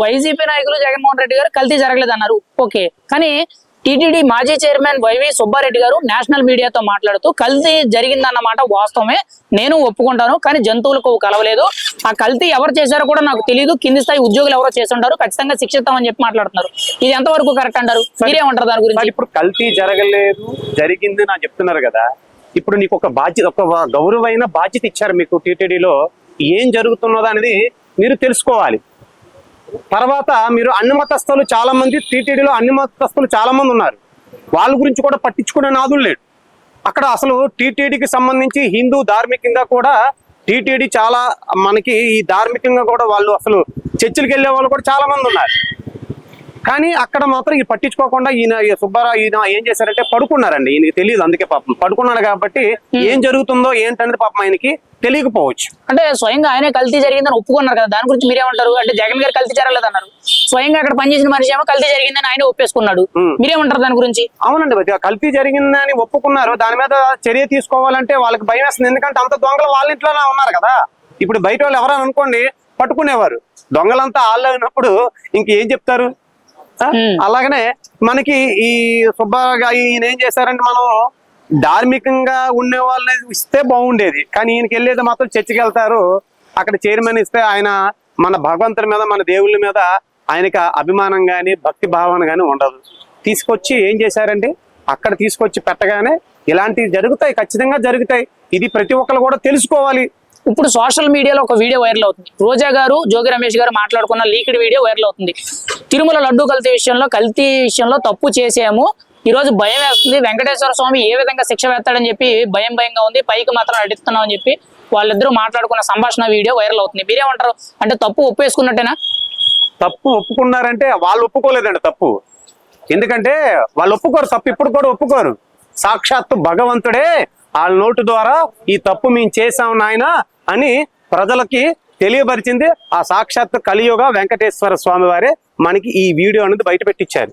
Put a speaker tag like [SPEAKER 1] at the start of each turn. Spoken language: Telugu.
[SPEAKER 1] వైసీపీ నాయకులు జగన్మోహన్ రెడ్డి గారు కల్తీ జరగలేదన్నారు. ఓకే, కానీ టీటీడీ మాజీ చైర్మన్ వైవి సుబ్బారెడ్డి గారు నేషనల్ మీడియాతో మాట్లాడుతూ కల్తీ జరిగిందన్నమాట వాస్తవమే, నేను ఒప్పుకుంటాను, కానీ జంతువులకు కలవలేదు. ఆ కల్తీ ఎవరు చేశారో కూడా నాకు తెలియదు, కింది స్థాయి ఉద్యోగులు ఎవరో చేస్తుంటారు, ఖచ్చితంగా శిక్షిస్తామని చెప్పి మాట్లాడుతున్నారు. ఇది ఎంతవరకు కరెక్ట్ అంటారు? మీరేమంటారు దాని గురించి?
[SPEAKER 2] ఇప్పుడు కల్తీ జరగలేదు, జరిగింది నా చెప్తున్నారు కదా. ఇప్పుడు నీకు ఒక బాధ్యత, ఒక గౌరవమైన బాధ్యత ఇచ్చారు మీకు టీటీడీలో. ఏం జరుగుతున్నదో అనేది మీరు తెలుసుకోవాలి. తర్వాత మీరు అన్ని మతస్థులు చాలా మంది టీటీడీలో, అన్ని మతస్థులు చాలా మంది ఉన్నారు. వాళ్ళ గురించి కూడా పట్టించుకునే నాదులు లేడు అక్కడ. అసలు టీటీడీకి సంబంధించి హిందూ ధార్మికంగా కూడా టీటీడీ చాలా మనకి ఈ ధార్మికంగా కూడా వాళ్ళు అసలు చర్చిలకు వెళ్ళే వాళ్ళు కూడా చాలా మంది ఉన్నారు. కానీ అక్కడ మాత్రం ఈ పట్టించుకోకుండా ఈయన సుబ్బారావు ఈయన ఏం చేశారంటే పడుకున్నారండి. ఈయనకి తెలియదు, అందుకే పాపం పడుకున్నాడు కాబట్టి ఏం జరుగుతుందో ఏంటనేది పాపం ఆయనకి తెలియకపోవచ్చు.
[SPEAKER 1] అంటే స్వయంగా ఆయనే కల్తీ జరిగిందని ఒప్పుకున్నారు కదా, దాని గురించి మీరేమంటారు? అంటే జగన్ గారు కల్తీ జరగలేదు అన్నారు, స్వయంగా అక్కడ పనిచేసిన మనిషి ఏమో కల్తీ జరిగిందని ఆయన ఒప్పేసుకున్నాడు. మీరేమంటారు దాని గురించి?
[SPEAKER 2] అవునండి, కల్తీ జరిగిందని ఒప్పుకున్నారు. దాని మీద చర్య తీసుకోవాలంటే వాళ్ళకి భయం వేస్తుంది. ఎందుకంటే అంత దొంగలు వాళ్ళ ఇంట్లోనే ఉన్నారు కదా. ఇప్పుడు బయట వాళ్ళు ఎవరైనా అనుకోండి పట్టుకునేవారు, దొంగలంతా వాళ్ళు అయినప్పుడు ఇంకేం చెప్తారు? అలాగనే మనకి ఈ సుబ్బారావు ఈయన ఏం చేశారంటే, మనం ధార్మికంగా ఉండే వాళ్ళని ఇస్తే బాగుండేది, కానీ ఈయనకి వెళ్ళేది మాత్రం చర్చికి వెళ్తారు. అక్కడ చైర్మన్ ఇస్తే ఆయన మన భగవంతుడి మీద, మన దేవుళ్ళ మీద ఆయనకి అభిమానం కానీ భక్తి భావన కానీ ఉండదు. తీసుకొచ్చి ఏం చేశారంటే అక్కడ తీసుకొచ్చి పెట్టగానే ఇలాంటివి జరుగుతాయి, ఖచ్చితంగా జరుగుతాయి. ఇది ప్రతి ఒక్కరు కూడా తెలుసుకోవాలి.
[SPEAKER 1] ఇప్పుడు సోషల్ మీడియాలో ఒక వీడియో వైరల్ అవుతుంది. రోజా గారు, జోగి రమేష్ గారు మాట్లాడుకున్న లీక్డ్ వీడియో వైరల్ అవుతుంది. తిరుమల లడ్డు కల్తీ విషయంలో తప్పు చేసాము, ఈ రోజు భయం వేస్తుంది, వెంకటేశ్వర స్వామి ఏ విధంగా శిక్ష వేస్తాడని చెప్పి భయంగా ఉంది, పైకి మాత్రం నటిస్తున్నాం అని చెప్పి వాళ్ళిద్దరూ మాట్లాడుకున్న సంభాషణ వీడియో వైరల్ అవుతుంది. మీరేమంటారు? అంటే తప్పు ఒప్పేసుకున్నట్టేనా?
[SPEAKER 2] తప్పు ఒప్పుకున్నారంటే వాళ్ళు ఒప్పుకోలేదండి తప్పు. ఎందుకంటే వాళ్ళు ఒప్పుకోరు తప్పు, ఇప్పుడు కూడా ఒప్పుకోరు. సాక్షాత్తు భగవంతుడే వాళ్ళ నోటు ద్వారా ఈ తప్పు మేము చేశాం నాయన అని ప్రజలకి తెలియపరిచింది ఆ సాక్షాత్తు కలియుగ వెంకటేశ్వర స్వామి వారే మనకి ఈ వీడియో అనేది బయట పెట్టించారు.